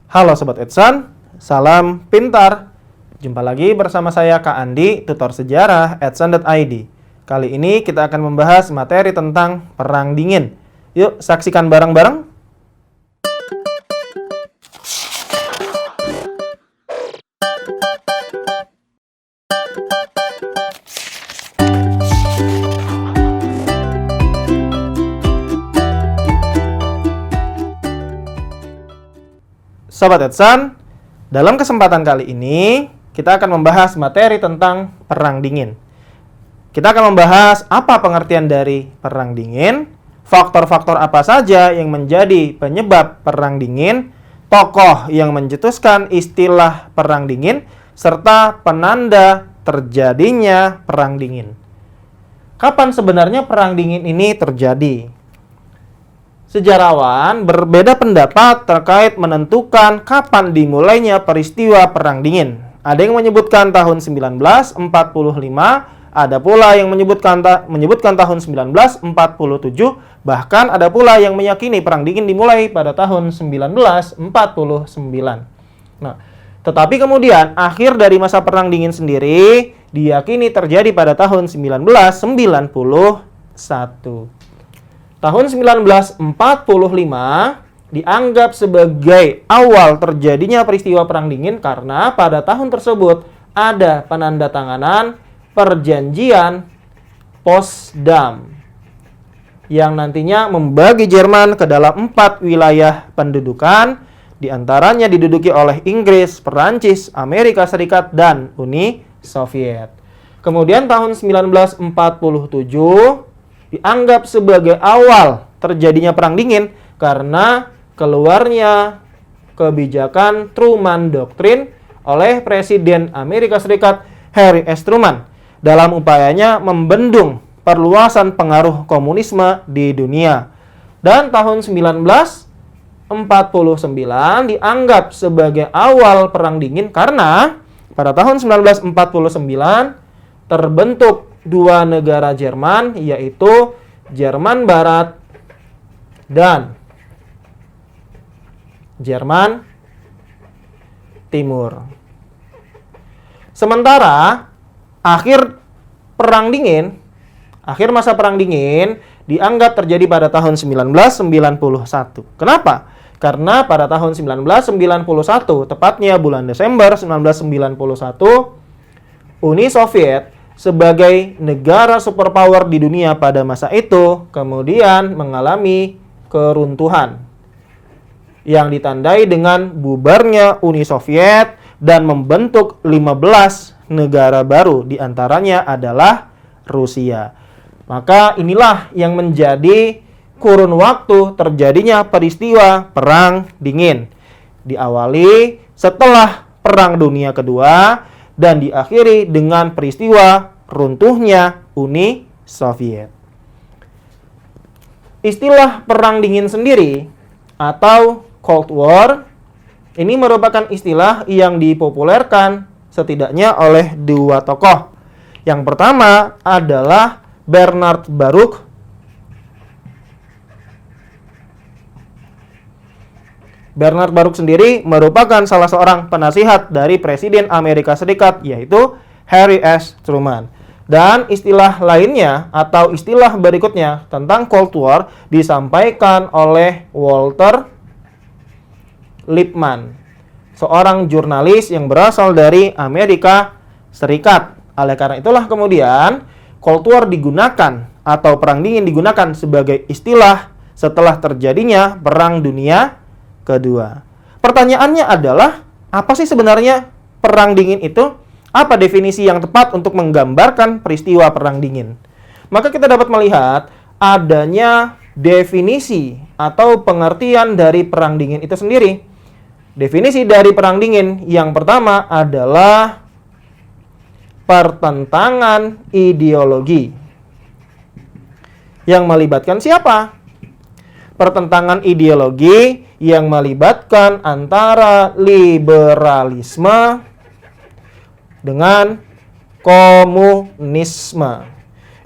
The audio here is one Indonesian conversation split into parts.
Halo Sobat Edson, salam pintar. Jumpa lagi bersama saya Kak Andi, tutor sejarah Edson.id. Kali ini kita akan membahas materi tentang Perang Dingin. Yuk saksikan bareng-bareng. Sobat Edson, dalam kesempatan kali ini kita akan membahas materi tentang Perang Dingin. Kita akan membahas apa pengertian dari Perang Dingin, faktor-faktor apa saja yang menjadi penyebab Perang Dingin, tokoh yang mencetuskan istilah Perang Dingin, serta penanda terjadinya Perang Dingin. Kapan sebenarnya Perang Dingin ini terjadi? Sejarawan berbeda pendapat terkait menentukan kapan dimulainya peristiwa Perang Dingin. Ada yang menyebutkan tahun 1945, ada pula yang menyebutkan tahun 1947, bahkan ada pula yang meyakini Perang Dingin dimulai pada tahun 1949. Nah, tetapi kemudian akhir dari masa Perang Dingin sendiri diyakini terjadi pada tahun 1991. Tahun 1945 dianggap sebagai awal terjadinya peristiwa Perang Dingin karena pada tahun tersebut ada penandatanganan perjanjian Potsdam yang nantinya membagi Jerman ke dalam 4 wilayah pendudukan, diantaranya diduduki oleh Inggris, Perancis, Amerika Serikat, dan Uni Soviet. Kemudian tahun 1947 dianggap sebagai awal terjadinya Perang Dingin karena keluarnya kebijakan Truman Doctrine oleh Presiden Amerika Serikat Harry S. Truman dalam upayanya membendung perluasan pengaruh komunisme di dunia. Dan tahun 1949 dianggap sebagai awal Perang Dingin karena pada tahun 1949 terbentuk dua negara Jerman, yaitu Jerman Barat dan Jerman Timur. Sementara akhir masa Perang Dingin dianggap terjadi pada tahun 1991. Kenapa? Karena pada tahun 1991, tepatnya bulan Desember 1991, Uni Soviet sebagai negara superpower di dunia pada masa itu kemudian mengalami keruntuhan yang ditandai dengan bubarnya Uni Soviet dan membentuk 15 negara baru, diantaranya adalah Rusia. Maka inilah yang menjadi kurun waktu terjadinya peristiwa Perang Dingin. Diawali setelah Perang Dunia Kedua dan diakhiri dengan peristiwa runtuhnya Uni Soviet. Istilah Perang Dingin sendiri atau Cold War ini merupakan istilah yang dipopulerkan setidaknya oleh dua tokoh. Yang pertama adalah Bernard Baruch. Bernard Baruch sendiri merupakan salah seorang penasihat dari Presiden Amerika Serikat, yaitu Harry S. Truman. Dan istilah lainnya atau istilah berikutnya tentang Cold War disampaikan oleh Walter Lippmann, seorang jurnalis yang berasal dari Amerika Serikat. Oleh karena itulah kemudian Cold War digunakan atau Perang Dingin digunakan sebagai istilah setelah terjadinya Perang Dunia Kedua. Pertanyaannya adalah, apa sih sebenarnya Perang Dingin itu? Apa definisi yang tepat untuk menggambarkan peristiwa Perang Dingin? Maka kita dapat melihat adanya definisi atau pengertian dari Perang Dingin itu sendiri. Definisi dari Perang Dingin yang pertama adalah pertentangan ideologi. Yang melibatkan siapa? Pertentangan ideologi yang melibatkan antara liberalisme dengan komunisme,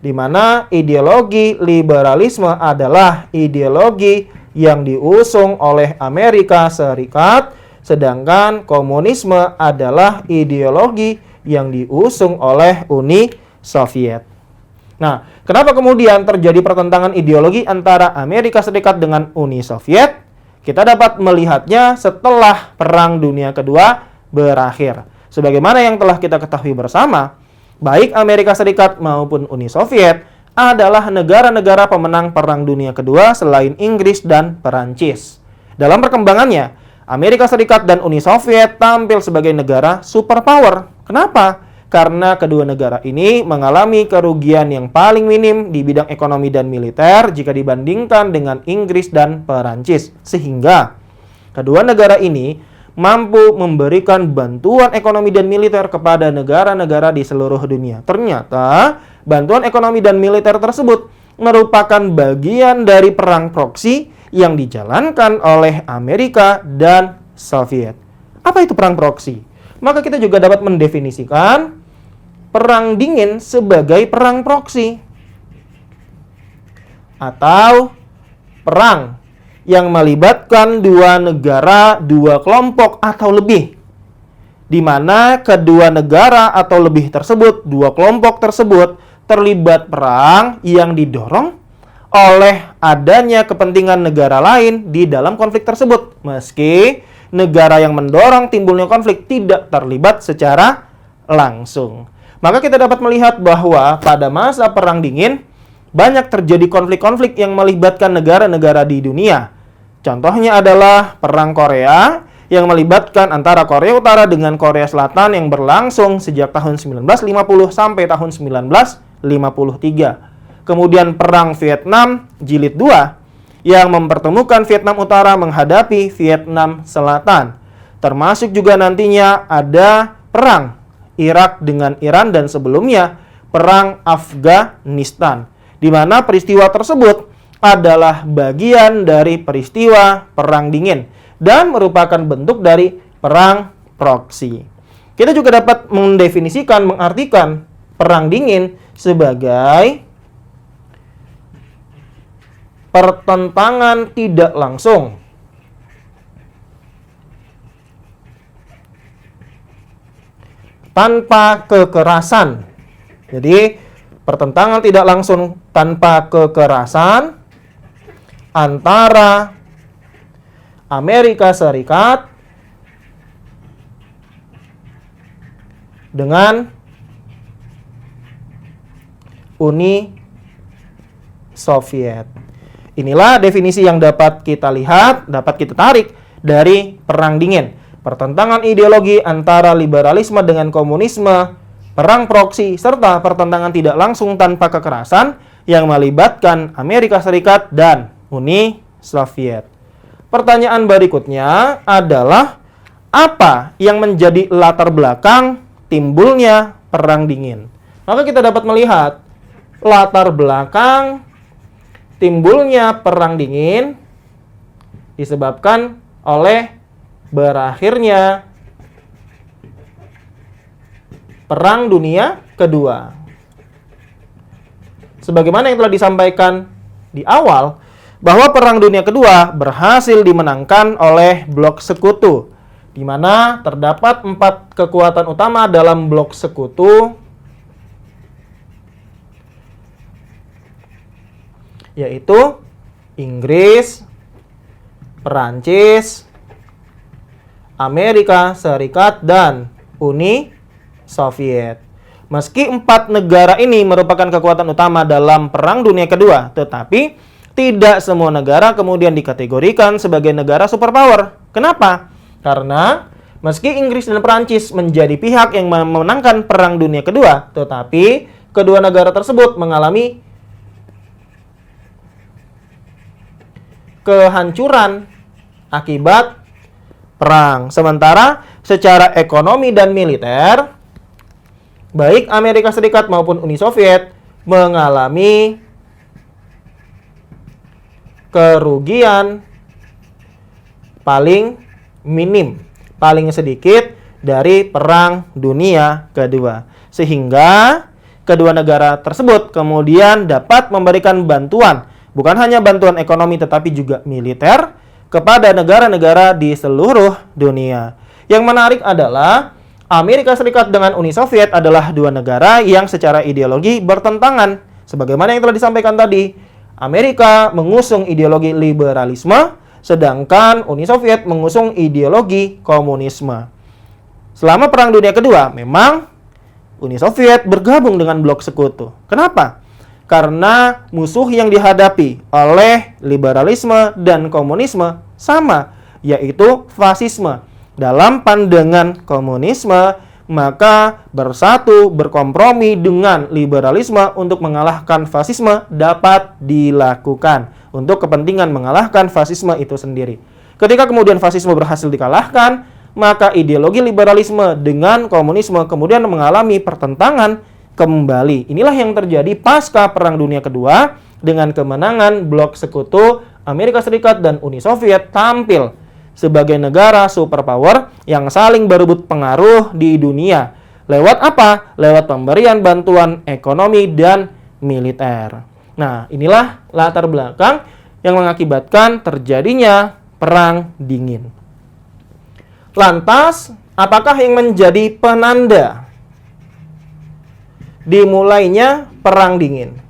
di mana ideologi liberalisme adalah ideologi yang diusung oleh Amerika Serikat sedangkan komunisme adalah ideologi yang diusung oleh Uni Soviet. Nah, kenapa kemudian terjadi pertentangan ideologi antara Amerika Serikat dengan Uni Soviet? Kita dapat melihatnya setelah Perang Dunia Kedua berakhir. Sebagaimana yang telah kita ketahui bersama, baik Amerika Serikat maupun Uni Soviet adalah negara-negara pemenang Perang Dunia Kedua selain Inggris dan Perancis. Dalam perkembangannya, Amerika Serikat dan Uni Soviet tampil sebagai negara superpower. Kenapa? Karena kedua negara ini mengalami kerugian yang paling minim di bidang ekonomi dan militer jika dibandingkan dengan Inggris dan Perancis. Sehingga kedua negara ini mampu memberikan bantuan ekonomi dan militer kepada negara-negara di seluruh dunia. Ternyata bantuan ekonomi dan militer tersebut merupakan bagian dari perang proksi yang dijalankan oleh Amerika dan Soviet. Apa itu perang proksi? Maka kita juga dapat mendefinisikan Perang Dingin sebagai perang proksi atau perang yang melibatkan dua negara, dua kelompok atau lebih, di mana kedua negara atau lebih tersebut, dua kelompok tersebut terlibat perang yang didorong oleh adanya kepentingan negara lain di dalam konflik tersebut, meski negara yang mendorong timbulnya konflik tidak terlibat secara langsung. Maka kita dapat melihat bahwa pada masa Perang Dingin banyak terjadi konflik-konflik yang melibatkan negara-negara di dunia. Contohnya adalah Perang Korea yang melibatkan antara Korea Utara dengan Korea Selatan yang berlangsung sejak tahun 1950 sampai tahun 1953. Kemudian Perang Vietnam Jilid 2 yang mempertemukan Vietnam Utara menghadapi Vietnam Selatan. Termasuk juga nantinya ada Perang Irak dengan Iran dan sebelumnya Perang Afghanistan, di mana peristiwa tersebut adalah bagian dari peristiwa Perang Dingin dan merupakan bentuk dari perang proksi. Kita juga dapat mendefinisikan, mengartikan Perang Dingin sebagai pertentangan tidak langsung tanpa kekerasan. Jadi, pertentangan tidak langsung tanpa kekerasan antara Amerika Serikat dengan Uni Soviet. Inilah definisi yang dapat kita lihat, dapat kita tarik dari Perang Dingin. Pertentangan ideologi antara liberalisme dengan komunisme, perang proksi, serta pertentangan tidak langsung tanpa kekerasan yang melibatkan Amerika Serikat dan Uni Soviet. Pertanyaan berikutnya adalah, apa yang menjadi latar belakang timbulnya Perang Dingin? Maka kita dapat melihat latar belakang timbulnya Perang Dingin disebabkan oleh berakhirnya Perang Dunia Kedua. Sebagaimana yang telah disampaikan di awal, bahwa Perang Dunia Kedua berhasil dimenangkan oleh blok sekutu, di mana terdapat 4 kekuatan utama dalam blok sekutu, yaitu Inggris, Perancis, Amerika Serikat, dan Uni Soviet. Meski 4 negara ini merupakan kekuatan utama dalam Perang Dunia Kedua, tetapi tidak semua negara kemudian dikategorikan sebagai negara superpower. Kenapa? Karena meski Inggris dan Perancis menjadi pihak yang memenangkan Perang Dunia Kedua, tetapi kedua negara tersebut mengalami kehancuran akibat perang. Sementara secara ekonomi dan militer, baik Amerika Serikat maupun Uni Soviet mengalami kerugian paling minim, paling sedikit dari Perang Dunia Kedua. Sehingga kedua negara tersebut kemudian dapat memberikan bantuan, bukan hanya bantuan ekonomi tetapi juga militer kepada negara-negara di seluruh dunia. Yang menarik adalah Amerika Serikat dengan Uni Soviet adalah dua negara yang secara ideologi bertentangan. Sebagaimana yang telah disampaikan tadi, Amerika mengusung ideologi liberalisme, sedangkan Uni Soviet mengusung ideologi komunisme. Selama Perang Dunia Kedua, memang Uni Soviet bergabung dengan blok sekutu. Kenapa? Karena musuh yang dihadapi oleh liberalisme dan komunisme sama, yaitu fasisme. Dalam pandangan komunisme, maka bersatu, berkompromi dengan liberalisme untuk mengalahkan fasisme dapat dilakukan untuk kepentingan mengalahkan fasisme itu sendiri. Ketika kemudian fasisme berhasil dikalahkan, maka ideologi liberalisme dengan komunisme kemudian mengalami pertentangan kembali. Inilah yang terjadi pasca Perang Dunia Kedua dengan kemenangan blok sekutu Amerika Serikat dan Uni Soviet tampil sebagai negara superpower yang saling berebut pengaruh di dunia. Lewat apa? Lewat pemberian bantuan ekonomi dan militer. Nah, inilah latar belakang yang mengakibatkan terjadinya Perang Dingin. Lantas, apakah yang menjadi penanda dimulainya Perang Dingin?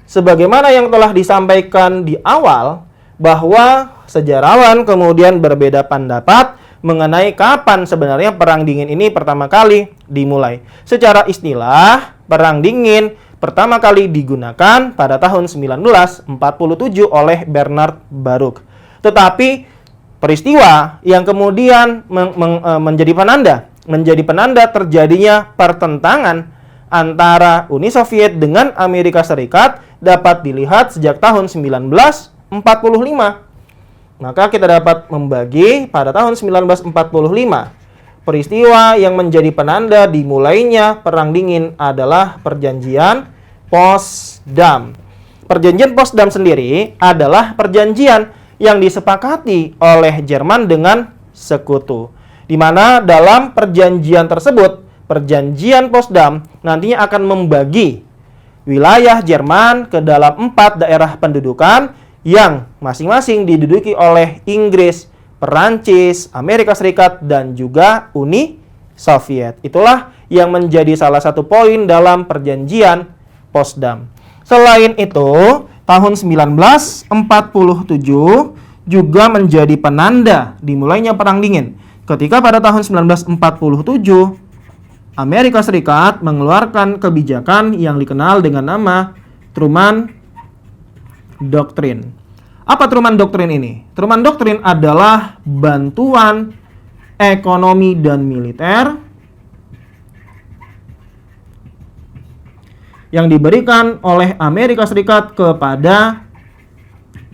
Sebagaimana yang telah disampaikan di awal, bahwa sejarawan kemudian berbeda pendapat mengenai kapan sebenarnya Perang Dingin ini pertama kali dimulai. Secara istilah, Perang Dingin pertama kali digunakan pada tahun 1947 oleh Bernard Baruch. Tetapi peristiwa yang kemudian menjadi penanda terjadinya pertentangan antara Uni Soviet dengan Amerika Serikat dapat dilihat sejak tahun 1945. Maka kita dapat membagi pada tahun 1945. Peristiwa yang menjadi penanda dimulainya Perang Dingin adalah Perjanjian Potsdam. Perjanjian Potsdam sendiri adalah perjanjian yang disepakati oleh Jerman dengan sekutu. Di mana dalam perjanjian tersebut, Perjanjian Potsdam nantinya akan membagi wilayah Jerman ke dalam 4 daerah pendudukan yang masing-masing diduduki oleh Inggris, Perancis, Amerika Serikat, dan juga Uni Soviet. Itulah yang menjadi salah satu poin dalam Perjanjian Potsdam. Selain itu, tahun 1947 juga menjadi penanda dimulainya Perang Dingin. Ketika pada tahun 1947, Amerika Serikat mengeluarkan kebijakan yang dikenal dengan nama Truman Doctrine. Apa Truman Doctrine ini? Truman Doctrine adalah bantuan ekonomi dan militer yang diberikan oleh Amerika Serikat kepada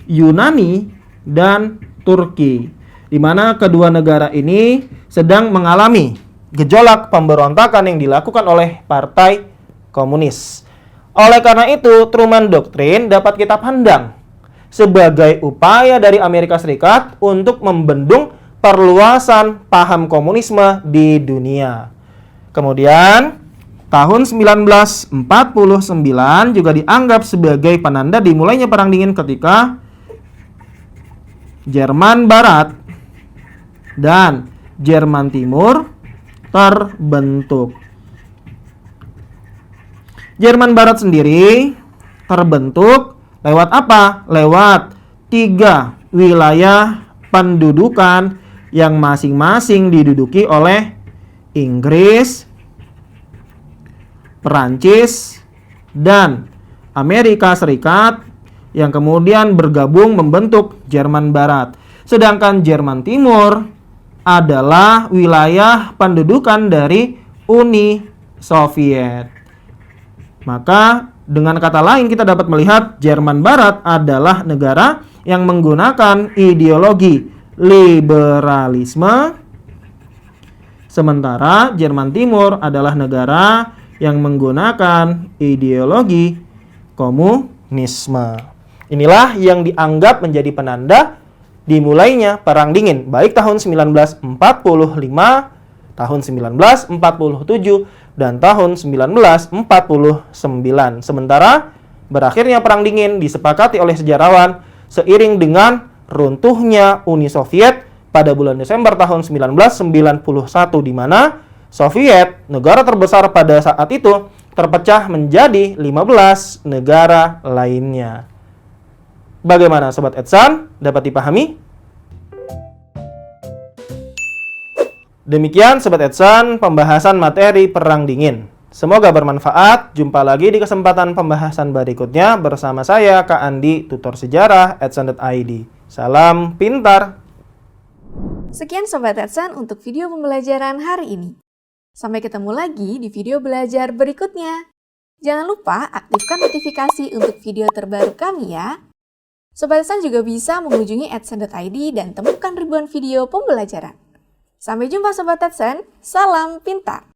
Yunani dan Turki, di mana kedua negara ini sedang mengalami gejolak pemberontakan yang dilakukan oleh Partai Komunis. Oleh karena itu, Truman Doctrine dapat kita pandang sebagai upaya dari Amerika Serikat untuk membendung perluasan paham komunisme di dunia. Kemudian, tahun 1949 juga dianggap sebagai penanda dimulainya Perang Dingin ketika Jerman Barat dan Jerman Timur terbentuk. Jerman Barat sendiri terbentuk lewat apa? Lewat 3 wilayah pendudukan yang masing-masing diduduki oleh Inggris, Perancis, dan Amerika Serikat yang kemudian bergabung membentuk Jerman Barat. Sedangkan Jerman Timur adalah wilayah pendudukan dari Uni Soviet. Maka dengan kata lain kita dapat melihat Jerman Barat adalah negara yang menggunakan ideologi liberalisme, sementara Jerman Timur adalah negara yang menggunakan ideologi komunisme. Inilah yang dianggap menjadi penanda dimulainya Perang Dingin, baik tahun 1945, tahun 1947, dan tahun 1949. Sementara berakhirnya Perang Dingin disepakati oleh sejarawan seiring dengan runtuhnya Uni Soviet pada bulan Desember tahun 1991, di mana Soviet, negara terbesar pada saat itu, terpecah menjadi 15 negara lainnya. Bagaimana Sobat Edsan? Dapat dipahami? Demikian Sobat Edsan pembahasan materi Perang Dingin. Semoga bermanfaat. Jumpa lagi di kesempatan pembahasan berikutnya bersama saya, Kak Andi, tutor sejarah @edsan.id. Salam pintar. Sekian Sobat Edsan untuk video pembelajaran hari ini. Sampai ketemu lagi di video belajar berikutnya. Jangan lupa aktifkan notifikasi untuk video terbaru kami ya. Sobat Edsan juga bisa mengunjungi edsan.id dan temukan ribuan video pembelajaran. Sampai jumpa Sobat Edsan, salam pintar!